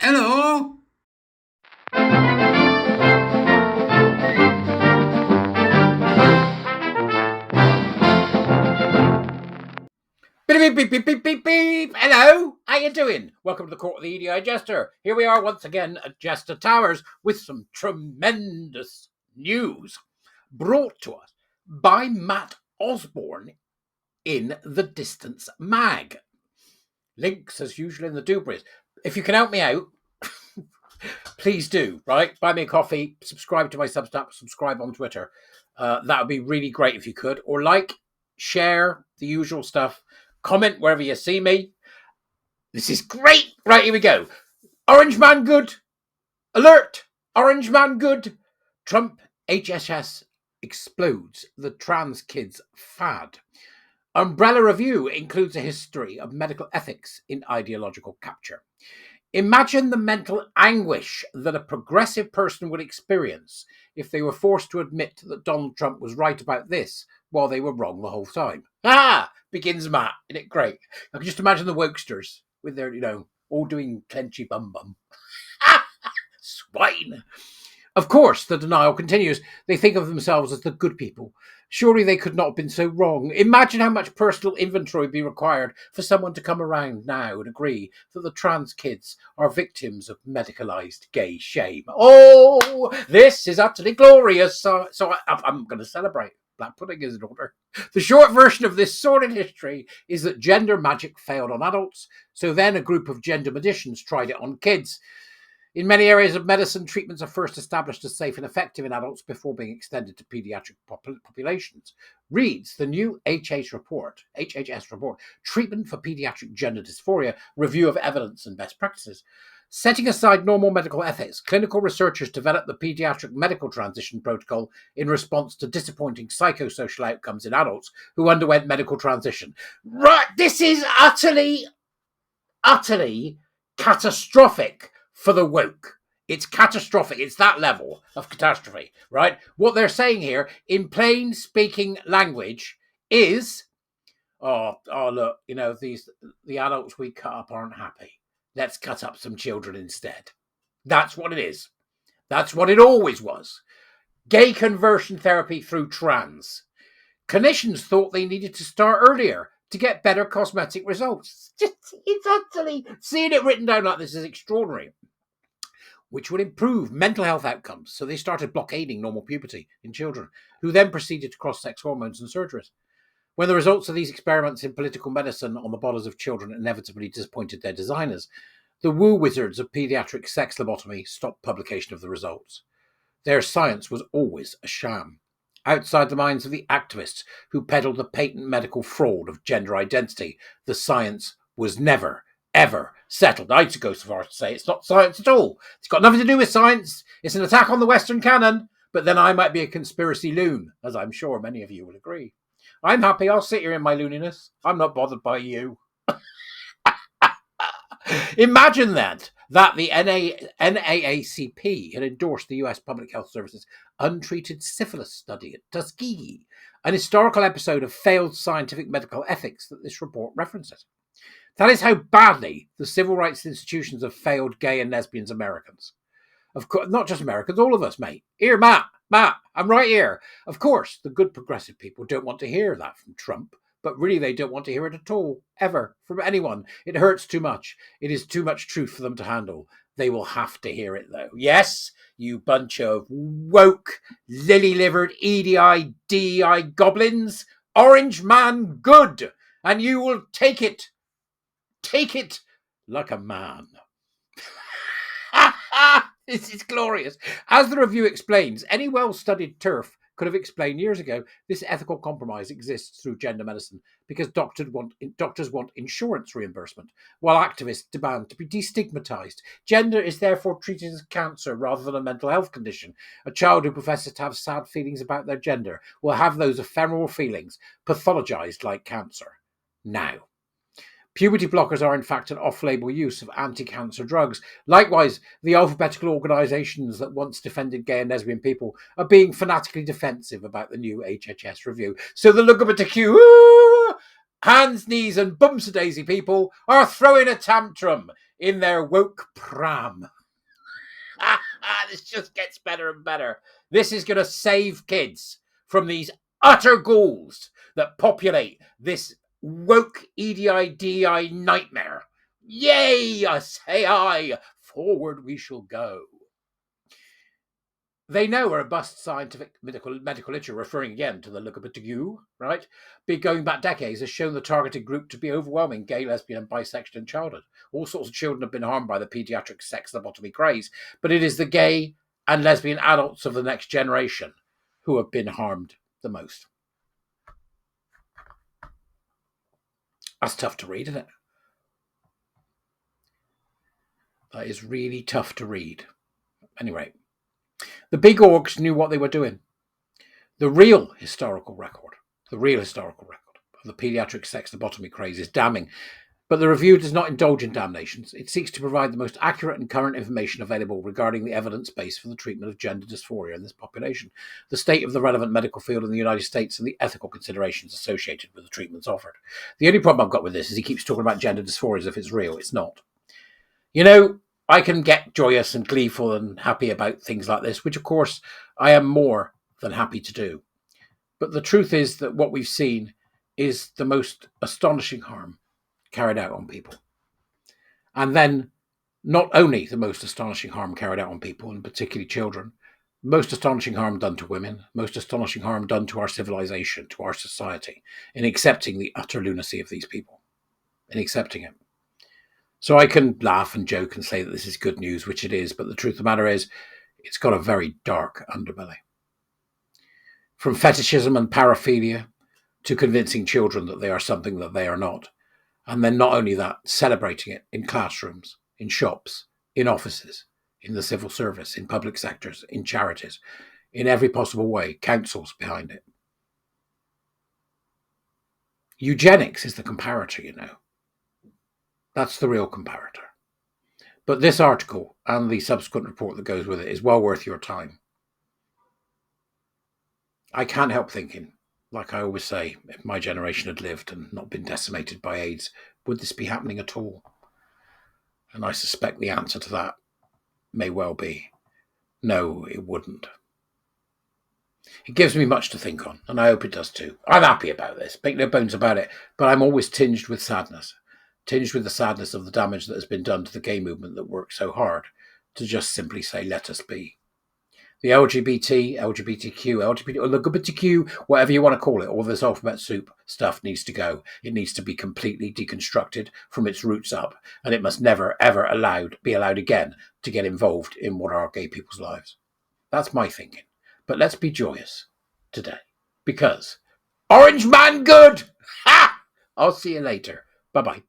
Hello. Beep, beep, beep, beep, beep, beep. Hello. How you doing? Welcome to the court of the Edijester. Here we are once again at Jester Towers with some tremendous news brought to us by Matt Osborne in the Distance Mag. Links, as usual, in the doobies. If you can help me out, please do, right? Buy me a coffee, subscribe to my Substack, subscribe on Twitter. That would be really great if you could. Or like, share, the usual stuff. Comment wherever you see me. This is great. Right, here we go. Orange man good. Alert. Orange man good. Trump HHS explodes the trans kids fad. Umbrella Review includes a history of medical ethics in ideological capture. Imagine the mental anguish that a progressive person would experience if they were forced to admit that Donald Trump was right about this while they were wrong the whole time. Begins Matt. Isn't it great? I can just imagine the wokesters with their, all doing clenchy bum bum. Swine. Of course, the denial continues. They think of themselves as the good people. Surely they could not have been so wrong. Imagine how much personal inventory would be required for someone to come around now and agree that the trans kids are victims of medicalised gay shame. Oh, this is utterly glorious. So I'm going to celebrate. Black pudding is in order. The short version of this sordid history is that gender magic failed on adults, so then a group of gender magicians tried it on kids. In many areas of medicine, treatments are first established as safe and effective in adults before being extended to pediatric populations. Reads the new HHS report, Treatment for Pediatric Gender Dysphoria, Review of Evidence and Best Practices. Setting aside normal medical ethics, clinical researchers developed the pediatric medical transition protocol in response to disappointing psychosocial outcomes in adults who underwent medical transition. Right, this is utterly catastrophic for the woke. It's catastrophic. It's that level of catastrophe, right? What they're saying here in plain speaking language is, look, the adults we cut up aren't happy. Let's cut up some children instead. That's what it is. That's what it always was. Gay conversion therapy through trans. Clinicians thought they needed to start earlier to get better cosmetic results. It's utterly, seeing it written down like this is extraordinary, which would improve mental health outcomes. So they started blockading normal puberty in children, who then proceeded to cross-sex hormones and surgeries. When the results of these experiments in political medicine on the bodies of children inevitably disappointed their designers, the woo wizards of pediatric sex lobotomy stopped publication of the results. Their science was always a sham. Outside the minds of the activists who peddled the patent medical fraud of gender identity, the science was never, ever settled. I'd go so far as to say it's not science at all. It's got nothing to do with science. It's an attack on the Western canon. But then I might be a conspiracy loon, as I'm sure many of you will agree. I'm happy. I'll sit here in my looniness. I'm not bothered by you. Imagine that the NAACP had endorsed the US Public Health Service's untreated syphilis study at Tuskegee, an historical episode of failed scientific medical ethics that this report references. That is how badly the civil rights institutions have failed gay and lesbians Americans. Of course, not just Americans, all of us, mate. Here, Matt, I'm right here. Of course, the good progressive people don't want to hear that from Trump, but really they don't want to hear it at all, ever, from anyone. It hurts too much. It is too much truth for them to handle. They will have to hear it, though. Yes, you bunch of woke, lily-livered, EDI, DEI goblins. Orange man good. And you will take it. Take it like a man. This is glorious. As the review explains, any well-studied TERF could have explained years ago this ethical compromise exists through gender medicine because doctors want insurance reimbursement, while activists demand to be destigmatized. Gender is therefore treated as cancer rather than a mental health condition. A child who professes to have sad feelings about their gender will have those ephemeral feelings pathologized like cancer. Now, puberty blockers are in fact an off-label use of anti-cancer drugs. Likewise, the alphabetical organisations that once defended gay and lesbian people are being fanatically defensive about the new HHS review. So the look of a TQ, hands, knees, and bumps a daisy people are throwing a tantrum in their woke pram. This just gets better and better. This is going to save kids from these utter ghouls that populate this woke EDI nightmare. Yay, I say I. Forward we shall go. They know a robust scientific medical literature, referring again to the LGBTQ, right? Going back decades, has shown the targeted group to be overwhelming gay, lesbian, and bisexual in childhood. All sorts of children have been harmed by the pediatric sex lobotomy craze, but it is the gay and lesbian adults of the next generation who have been harmed the most. That's tough to read, isn't it? That is really tough to read. Anyway, the big orgs knew what they were doing. The real historical record of the pediatric sex lobotomy craze is damning, but the review does not indulge in damnations. It seeks to provide the most accurate and current information available regarding the evidence base for the treatment of gender dysphoria in this population, the state of the relevant medical field in the United States, and the ethical considerations associated with the treatments offered. The only problem I've got with this is he keeps talking about gender dysphoria as if it's real. It's not. You know, I can get joyous and gleeful and happy about things like this, which of course I am more than happy to do. But the truth is that what we've seen is the most astonishing harm carried out on people. And then not only the most astonishing harm carried out on people, and particularly children, most astonishing harm done to women, most astonishing harm done to our civilization, to our society, in accepting the utter lunacy of these people, in accepting it. So I can laugh and joke and say that this is good news, which it is, but the truth of the matter is, it's got a very dark underbelly. From fetishism and paraphilia to convincing children that they are something that they are not. And then not only that, celebrating it in classrooms, in shops, in offices, in the civil service, in public sectors, in charities, in every possible way, councils behind it. Eugenics is the comparator, you know. That's the real comparator. But this article and the subsequent report that goes with it is well worth your time. I can't help thinking, like I always say, if my generation had lived and not been decimated by AIDS, would this be happening at all? And I suspect the answer to that may well be, no, it wouldn't. It gives me much to think on, and I hope it does too. I'm happy about this, make no bones about it, but I'm always tinged with sadness. Tinged with the sadness of the damage that has been done to the gay movement that worked so hard to just simply say, let us be. The LGBT, LGBTQ, or LGBTQ, whatever you want to call it, all this alphabet soup stuff needs to go. It needs to be completely deconstructed from its roots up, and it must never, ever be allowed again to get involved in what are gay people's lives. That's my thinking. But let's be joyous today, because Orange Man good! Ha! I'll see you later. Bye-bye.